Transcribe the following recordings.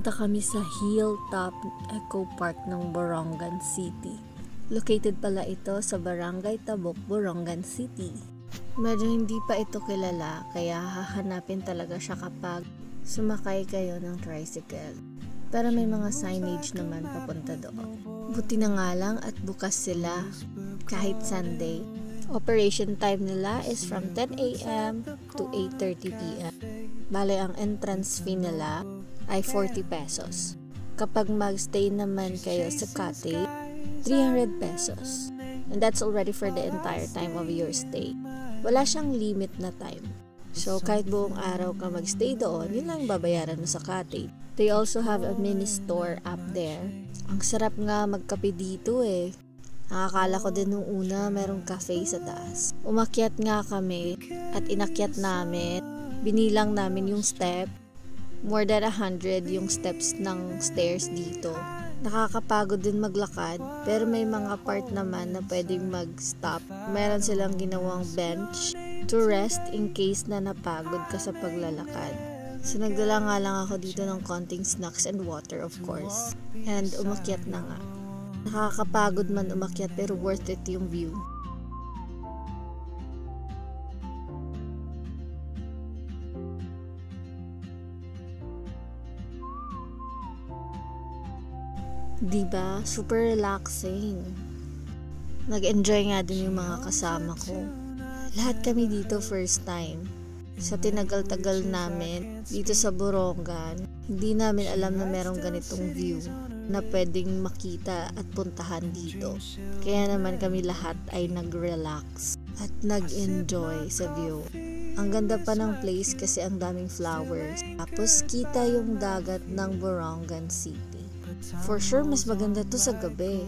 Pumunta kami sa Hilltop Eco Park ng Borongan City. Located pala ito sa Barangay Tabok, Borongan City. Medyo hindi pa ito kilala kaya hahanapin talaga siya kapag sumakay kayo ng tricycle. Pero may mga signage naman papunta doon. Buti na nga lang at bukas sila kahit Sunday. Operation time nila is from 10 a.m. to 8:30 p.m. Bale, ang entrance fee nila ay 40 pesos. Kapag magstay naman kayo sa cottage, 300 pesos. And that's already for the entire time of your stay. Wala siyang limit na time. So, kahit buong araw ka magstay doon, yun lang babayaran mo sa cottage. They also have a mini store up there. Ang sarap nga magkape dito eh. Nakakala ko din nung una merong cafe sa taas. Umakyat nga kami at inakyat namin. Binilang namin yung step. More than 100 yung steps ng stairs dito. Nakakapagod din maglakad, pero may mga part naman na pwedeng mag-stop. Meron silang ginawang bench to rest in case na napagod ka sa paglalakad. So nagdala nga lang ako dito ng konting snacks and water, of course. And umakyat na nga. Nakakapagod man umakyat pero worth it yung view. Diba? Super relaxing. Nag-enjoy nga din yung mga kasama ko. Lahat kami dito first time. Sa tinagal-tagal namin dito sa Borongan, hindi namin alam na merong ganitong view na pwedeng makita at puntahan dito. Kaya naman kami lahat ay nag-relax at nag-enjoy sa view. Ang ganda pa ng place kasi ang daming flowers. Tapos kita yung dagat ng Borongan City. For sure, mas maganda to sa gabi.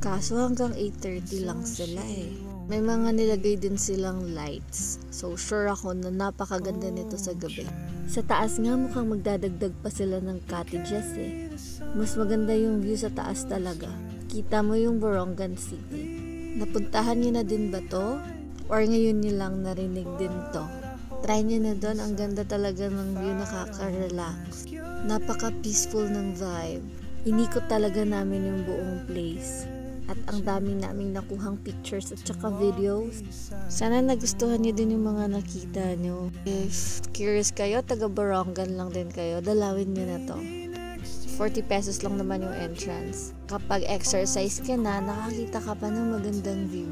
Kaso hanggang 8:30 lang sila eh. May mga nilagay din silang lights. So sure ako na napakaganda nito sa gabi. Sa taas nga mukhang magdadagdag pa sila ng cottages eh. Mas maganda yung view sa taas talaga. Kita mo yung Borongan City. Napuntahan niyo na din ba to? Or ngayon niyo lang narinig din to? Try niyo na doon. Ang ganda talaga ng view, nakaka-relax. Napaka-peaceful ng vibe. Inikot talaga namin yung buong place. At ang dami naming nakuhang pictures at saka videos. Sana nagustuhan niyo din yung mga nakita niyo. If curious kayo, taga Borongan lang din kayo, dalawin niyo na to. 40 pesos lang naman yung entrance. Kapag exercise ka na, nakakita ka pa ng magandang view.